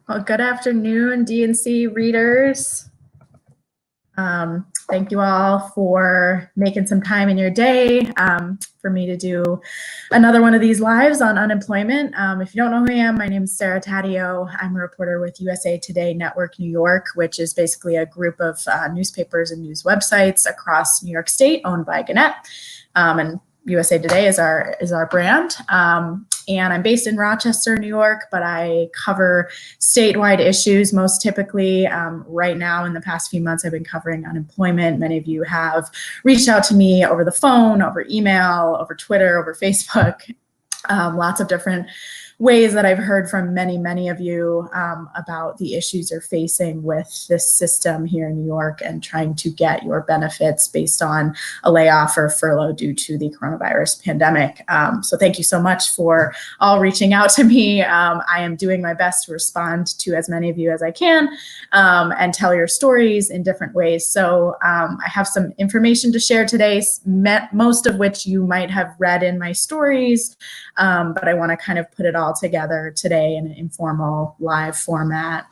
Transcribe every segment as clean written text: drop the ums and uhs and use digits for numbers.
Well, good afternoon, DNC readers. Thank you all for making some time in your day for me to do another one of these lives on unemployment. If you don't know who I am, my name is Sarah Taddeo. I'm a reporter with USA Today Network New York, which is basically a group of newspapers and news websites across New York State owned by Gannett. And USA Today is our brand. And I'm based in Rochester, New York, but I cover statewide issues most typically. Right now, in the past few months, I've been covering unemployment. Many of you have reached out to me over the phone, over email, over Twitter, over Facebook, lots of different ways that I've heard from many of you about the issues you're facing with this system here in New York and trying to get your benefits based on a layoff or furlough due to the coronavirus pandemic. So thank you so much for all reaching out to me. I am doing my best to respond to as many of you as I can and tell your stories in different ways. So I have some information to share today, most of which you might have read in my stories, but I want to kind of put it all together today in an informal live format.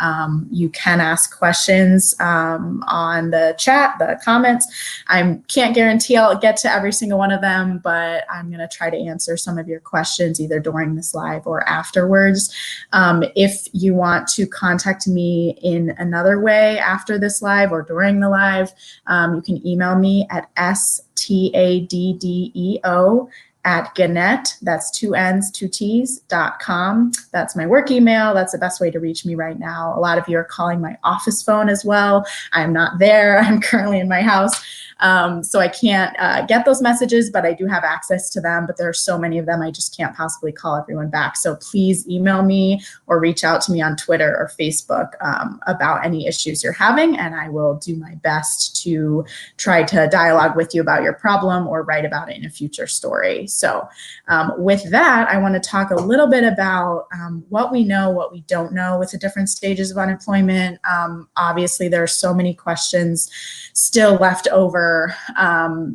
You can ask questions on the chat, the comments. I can't guarantee I'll get to every single one of them, but I'm going to try to answer some of your questions either during this live or afterwards. If you want to contact me in another way after this live or during the live, you can email me at staddeo@Gannett, that's 2 N's, 2 T's.com. That's my work email. That's the best way to reach me right now. A lot of you are calling my office phone as well. I'm not there. I'm currently in my house. So I can't get those messages, but I do have access to them. But there are so many of them, I just can't possibly call everyone back. So please email me or reach out to me on Twitter or Facebook about any issues you're having, and I will do my best to try to dialogue with you about your problem or write about it in a future story. So with that, I want to talk a little bit about what we know, what we don't know with the different stages of unemployment. Obviously, there are so many questions still left over,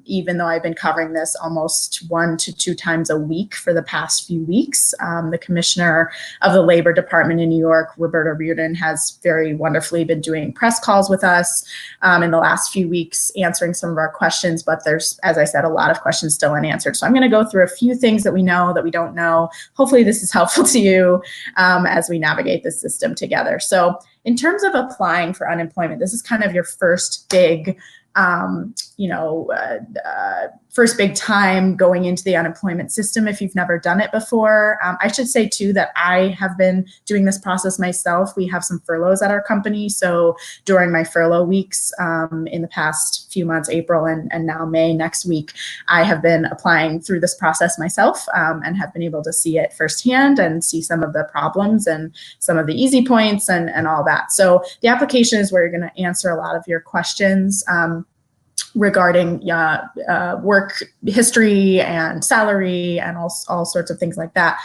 even though I've been covering this almost 1 to 2 times a week for the past few weeks. The commissioner of the Labor Department in New York, Roberta Reardon, has very wonderfully been doing press calls with us in the last few weeks, answering some of our questions, but there's, as I said, a lot of questions still unanswered. So I'm going to go through a few things that we know, that we don't know. Hopefully this is helpful to you as we navigate this system together. So in terms of applying for unemployment, this is kind of your first big first big time going into the unemployment system if you've never done it before. I should say too that I have been doing this process myself. We have some furloughs at our company. So during my furlough weeks in the past few months, April and now May next week, I have been applying through this process myself and have been able to see it firsthand and see some of the problems and some of the easy points and all that. So the application is where you're going to answer a lot of your questions regarding work history and salary and all sorts of things like that.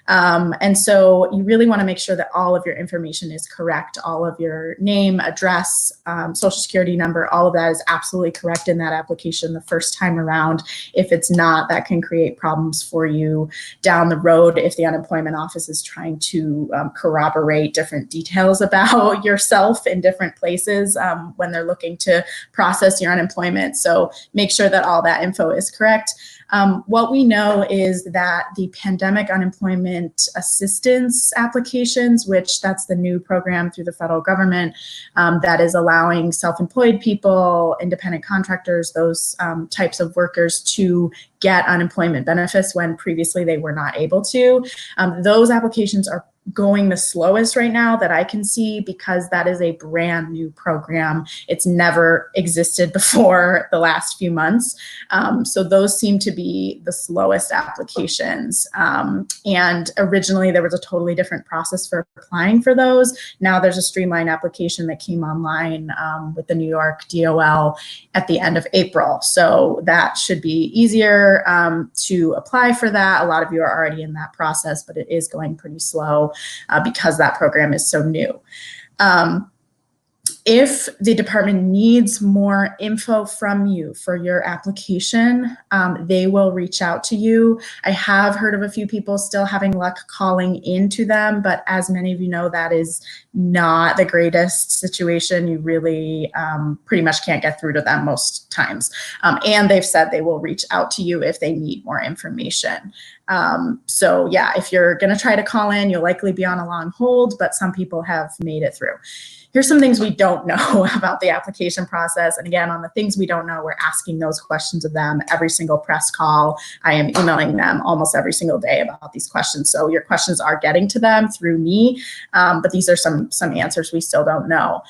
And so you really want to make sure that all of your information is correct. All of your name, address, social security number, all of that is absolutely correct in that application the first time around. If it's not, that can create problems for you down the road if the unemployment office is trying to corroborate different details about yourself in different places when they're looking to process your unemployment. So make sure that all that info is correct. What we know is that the pandemic unemployment assistance applications, which that's the new program through the federal government that is allowing self-employed people, independent contractors, those types of workers to get unemployment benefits when previously they were not able to. Those applications are going the slowest right now that I can see because that is a brand new program. It's never existed before the last few months. So those seem to be the slowest applications. And originally there was a totally different process for applying for those. Now there's a streamlined application that came online with the New York DOL at the end of April. So that should be easier to apply for that. A lot of you are already in that process, but it is going pretty slow because that program is so new. If the department needs more info from you for your application, they will reach out to you. I have heard of a few people still having luck calling into them, but as many of you know, that is not the greatest situation. You really pretty much can't get through to them most times. And they've said they will reach out to you if they need more information. So yeah, if you're gonna try to call in, you'll likely be on a long hold, but some people have made it through. Here's some things we don't know about the application process. And again, on the things we don't know, we're asking those questions of them every single press call. I am emailing them almost every single day about these questions. So your questions are getting to them through me, but these are some answers we still don't know.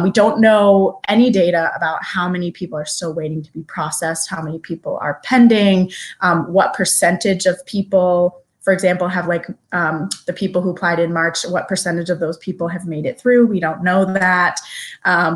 We don't know any data about how many people are still waiting to be processed, how many people are pending, what percentage of people, for example, have like the people who applied in March, what percentage of those people have made it through? We don't know that.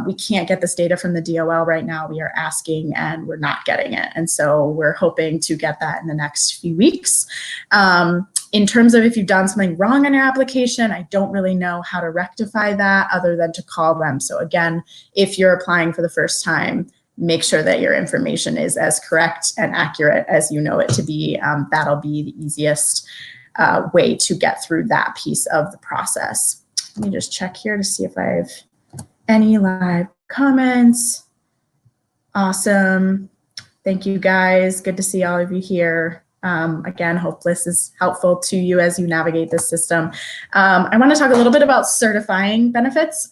We can't get this data from the DOL right now. We are asking and we're not getting it. And so we're hoping to get that in the next few weeks. In terms of if you've done something wrong on your application, I don't really know how to rectify that other than to call them. So again, if you're applying for the first time, make sure that your information is as correct and accurate as you know it to be. That'll be the easiest way to get through that piece of the process. Let me just check here to see if I have any live comments. Awesome. Thank you guys. Good to see all of you here. Again, hope this is helpful to you as you navigate this system. I want to talk a little bit about certifying benefits.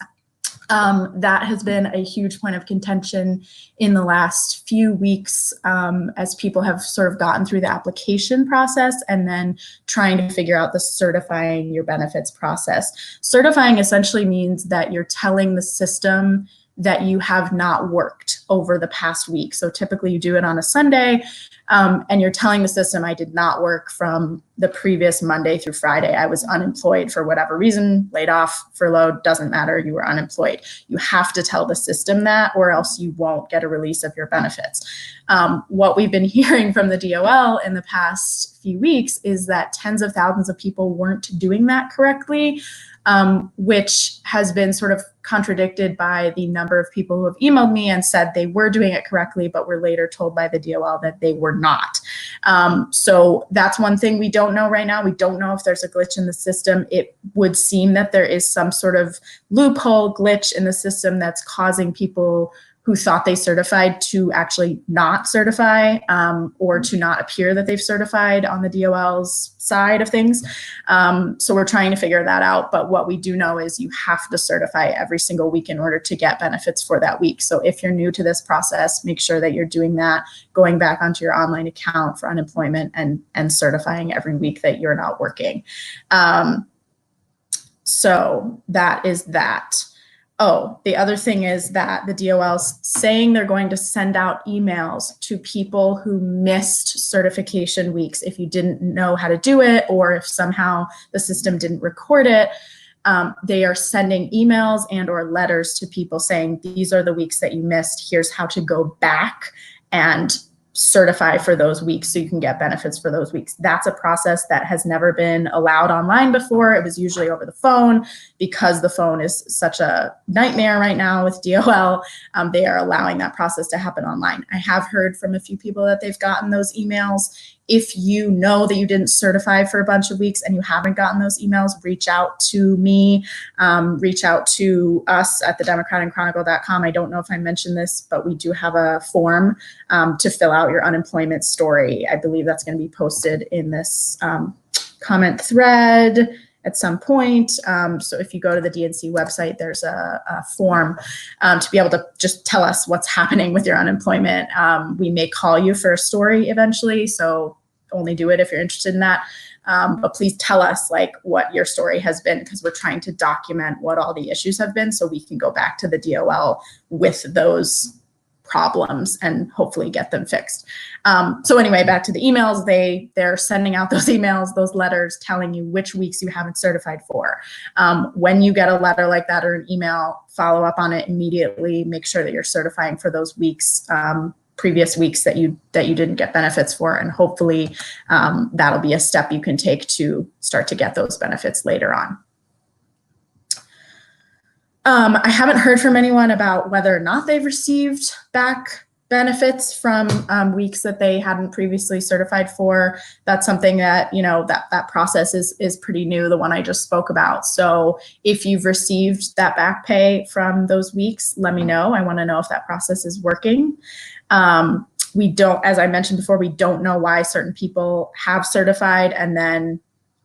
That has been a huge point of contention in the last few weeks as people have sort of gotten through the application process and then trying to figure out the certifying your benefits process. Certifying essentially means that you're telling the system that you have not worked over the past week. So typically you do it on a Sunday and you're telling the system, I did not work from the previous Monday through Friday. I was unemployed for whatever reason, laid off, furloughed, doesn't matter, you were unemployed. You have to tell the system that or else you won't get a release of your benefits. What we've been hearing from the DOL in the past few weeks is that tens of thousands of people weren't doing that correctly. Which has been sort of contradicted by the number of people who have emailed me and said they were doing it correctly, but were later told by the DOL that they were not. So that's one thing we don't know right now. We don't know if there's a glitch in the system. It would seem that there is some sort of loophole glitch in the system that's causing people who thought they certified to actually not certify or to not appear that they've certified on the DOL's side of things. So we're trying to figure that out. But what we do know is you have to certify every single week in order to get benefits for that week. So if you're new to this process, make sure that you're doing that, going back onto your online account for unemployment and certifying every week that you're not working. So that is that. Oh, the other thing is that the DOL's saying they're going to send out emails to people who missed certification weeks if you didn't know how to do it or if somehow the system didn't record it. They are sending emails and or letters to people saying, these are the weeks that you missed. Here's how to go back and certify for those weeks so you can get benefits for those weeks. That's a process that has never been allowed online before. It was usually over the phone. Because the phone is such a nightmare right now with DOL, they are allowing that process to happen online. I have heard from a few people that they've gotten those emails. If you know that you didn't certify for a bunch of weeks and you haven't gotten those emails, reach out to me, reach out to us at thedemocraticchronicle.com. I don't know if I mentioned this, but we do have a form to fill out your unemployment story. I believe that's going to be posted in this comment thread at some point. So if you go to the DNC website, there's a form to be able to just tell us what's happening with your unemployment. We may call you for a story eventually, so only do it if you're interested in that. But please tell us like what your story has been, because we're trying to document what all the issues have been so we can go back to the DOL with those problems and hopefully get them fixed. So anyway, back to the emails, they're sending out those emails, those letters telling you which weeks you haven't certified for. When you get a letter like that or an email, follow up on it immediately, make sure that you're certifying for those weeks, previous weeks that you didn't get benefits for, and hopefully that'll be a step you can take to start to get those benefits later on. I haven't heard from anyone about whether or not they've received back benefits from weeks that they hadn't previously certified for. That's something that, that process is pretty new, the one I just spoke about. So if you've received that back pay from those weeks, let me know. I want to know if that process is working. We don't, as I mentioned before, we don't know why certain people have certified and then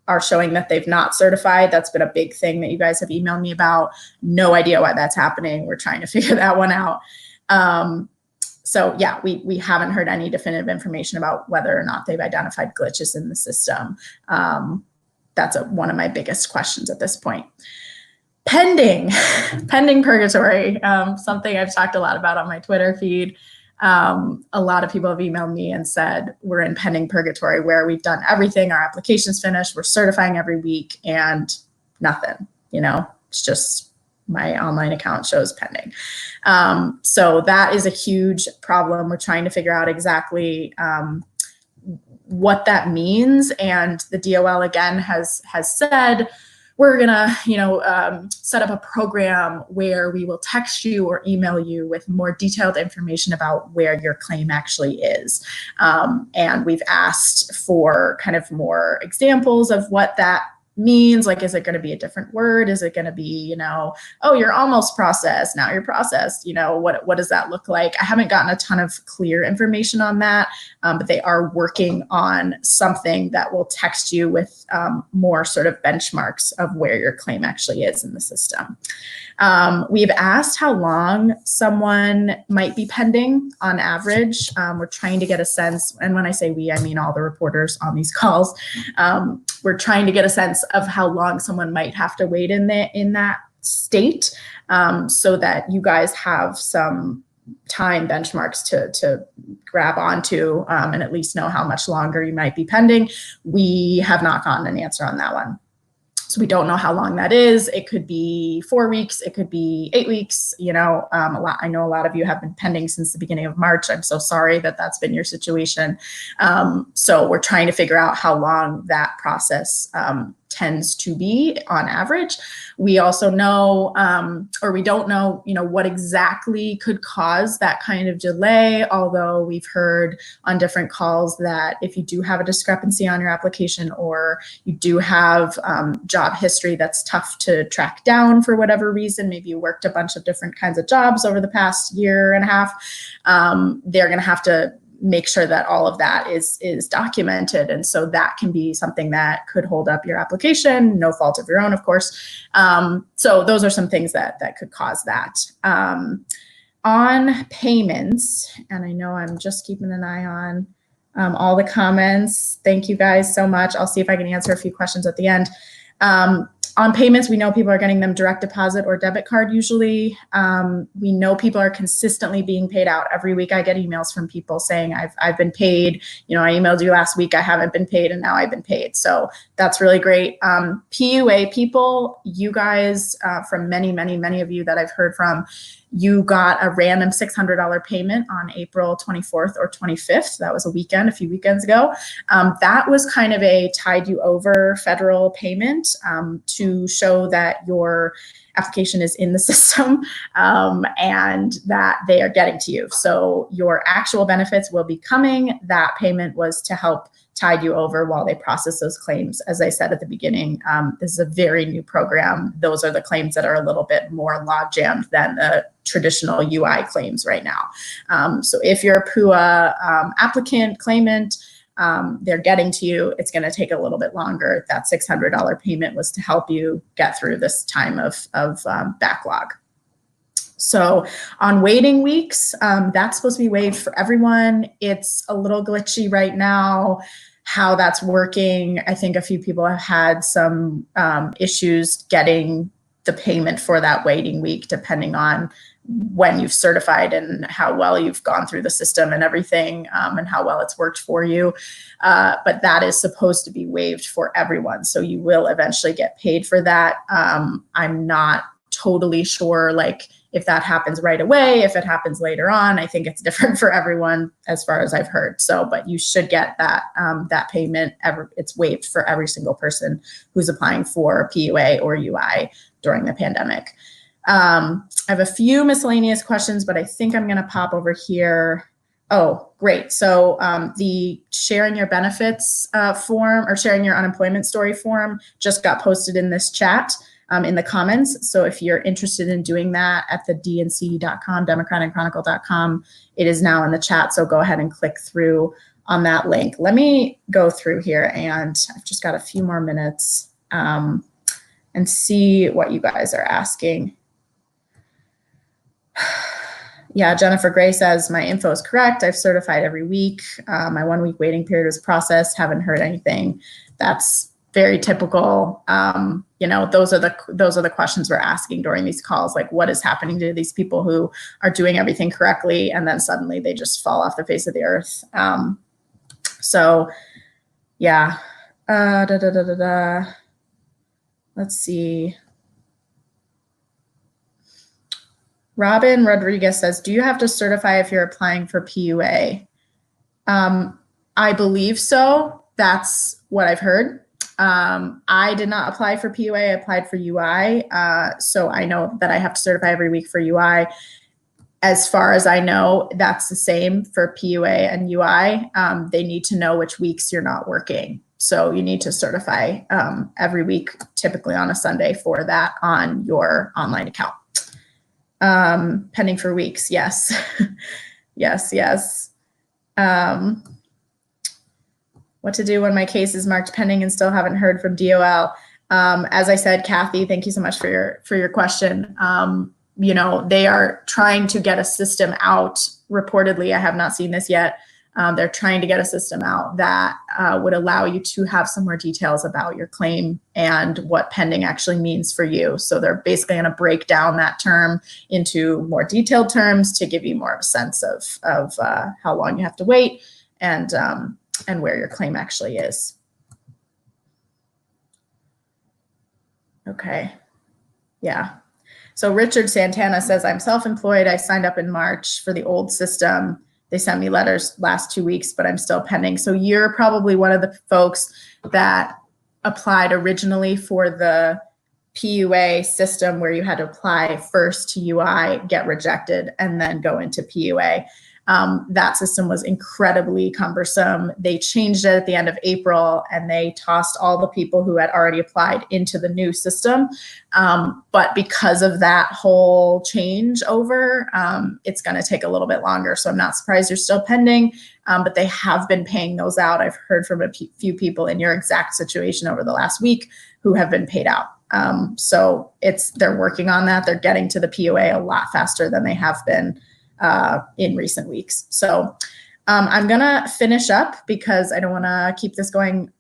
are showing that they've not certified. That's been a big thing that you guys have emailed me about. No idea why that's happening. We're trying to figure that one out. So yeah, we haven't heard any definitive information about whether or not they've identified glitches in the system. That's one of my biggest questions at this point. Pending purgatory, something I've talked a lot about on my Twitter feed. A lot of people have emailed me and said we're in pending purgatory, where we've done everything, our application's finished, we're certifying every week, and nothing. It's just my online account shows pending. So that is a huge problem. We're trying to figure out exactly what that means. And the DOL again has said, we're gonna, set up a program where we will text you or email you with more detailed information about where your claim actually is. And we've asked for kind of more examples of what that means. Like, is it going to be a different word? Is it going to be, oh, you're almost processed, now you're processed? What does that look like? I haven't gotten a ton of clear information on that, but they are working on something that will text you with more sort of benchmarks of where your claim actually is in the system. We've asked how long someone might be pending on average. We're trying to get a sense, and when I say we, I mean all the reporters on these calls. We're trying to get a sense of how long someone might have to wait in that state, so that you guys have some time benchmarks to grab onto, and at least know how much longer you might be pending. We have not gotten an answer on that one. So we don't know how long that is. It could be 4 weeks. It could be 8 weeks. I know a lot of you have been pending since the beginning of March. I'm so sorry that that's been your situation. So we're trying to figure out how long that process tends to be on average. We also know, or we don't know, what exactly could cause that kind of delay, although we've heard on different calls that if you do have a discrepancy on your application, or you do have job history that's tough to track down for whatever reason, maybe you worked a bunch of different kinds of jobs over the past year and a half, they're going to have to make sure that all of that is documented. And so that can be something that could hold up your application, no fault of your own, of course. So those are some things that could cause that. On payments, and I know I'm just keeping an eye on all the comments. Thank you guys so much. I'll see if I can answer a few questions at the end. On payments, we know people are getting them direct deposit or debit card usually. We know people are consistently being paid out. Every week I get emails from people saying, I've been paid. I emailed you last week, I haven't been paid, and now I've been paid. So that's really great. PUA people, you guys, from many of you that I've heard from, you got a random $600 payment on April 24th or 25th. That was a few weekends ago. That was kind of a tide you over federal payment to show that your application is in the system and that they are getting to you. So your actual benefits will be coming. That payment was to help tide you over while they process those claims. As I said at the beginning, this is a very new program. Those are the claims that are a little bit more log jammed than the traditional UI claims right now. So if you're a PUA applicant, claimant, they're getting to you, it's going to take a little bit longer. That $600 payment was to help you get through this time of backlog. So on waiting weeks, that's supposed to be waived for everyone. It's a little glitchy right now how that's working. I think a few people have had some issues getting the payment for that waiting week, depending on when you've certified and how well you've gone through the system and everything, and how well it's worked for you. But that is supposed to be waived for everyone. So you will eventually get paid for that. I'm not totally sure, like, if that happens right away, if it happens later on. I think it's different for everyone as far as I've heard. So, but you should get that that payment. It's waived for every single person who's applying for PUA or UI during the pandemic. I have a few miscellaneous questions, but I think I'm going to pop over here. Oh, great. So the sharing your benefits form or sharing your unemployment story form just got posted in this chat in the comments. So if you're interested in doing that at the dnc.com, democratandchronicle.com, it is now in the chat. So go ahead and click through on that link. Let me go through here, and I've just got a few more minutes and see what you guys are asking. Yeah, Jennifer Gray says, my info is correct. I've certified every week. My 1 week waiting period was processed. Haven't heard anything. That's very typical. You know, those are the questions we're asking during these calls. Like, what is happening to these people who are doing everything correctly, and then suddenly they just fall off the face of the earth? So, yeah. Let's see. Robin Rodriguez says, do you have to certify if you're applying for PUA? I believe so. That's what I've heard. I did not apply for PUA. I applied for UI. So I know that I have to certify every week for UI. As far as I know, that's the same for PUA and UI. They need to know which weeks you're not working. So you need to certify every week, typically on a Sunday, for that on your online account. Pending for weeks. Yes. yes. What to do when my case is marked pending and still haven't heard from DOL? As I said, Kathy, thank you so much for your question. You know, they are trying to get a system out. Reportedly, I have not seen this yet. They're trying to get a system out that would allow you to have some more details about your claim and what pending actually means for you. So they're basically going to break down that term into more detailed terms to give you more of a sense of how long you have to wait and where your claim actually is. Okay. Yeah. So Richard Santana says, I'm self-employed. I signed up in March for the old system. They sent me letters last 2 weeks, but I'm still pending. So you're probably one of the folks that applied originally for the PUA system where you had to apply first to UI, get rejected, and then go into PUA. That system was incredibly cumbersome. They changed it at the end of April, and they tossed all the people who had already applied into the new system. But because of that whole change over, it's going to take a little bit longer. So I'm not surprised you're still pending, but they have been paying those out. I've heard from a few people in your exact situation over the last week who have been paid out. So they're working on that. They're getting to the PUA a lot faster than they have been in recent weeks. So I'm going to finish up because I don't want to keep this going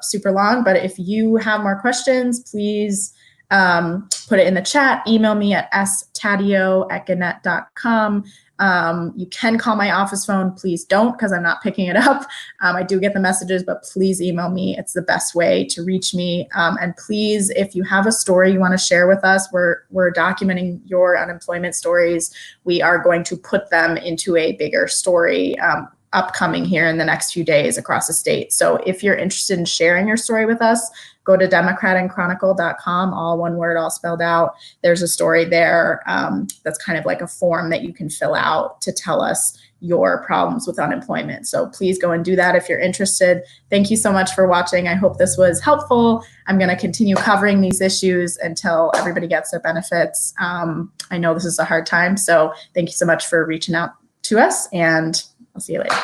super long. But if you have more questions, please put it in the chat. Email me at staddeo@gannett.com. You can call my office phone. Please don't, because I'm not picking it up. I do get the messages, but please email me. It's the best way to reach me. And please, if you have a story you want to share with us, we're documenting your unemployment stories. We are going to put them into a bigger story upcoming here in the next few days across the state. So if you're interested in sharing your story with us, go to democratandchronicle.com, all one word, all spelled out. There's a story there that's kind of like a form that you can fill out to tell us your problems with unemployment. So please go and do that if you're interested. Thank you so much for watching. I hope this was helpful. I'm going to continue covering these issues until everybody gets their benefits. I know this is a hard time, so thank you so much for reaching out to us, and I'll see you later.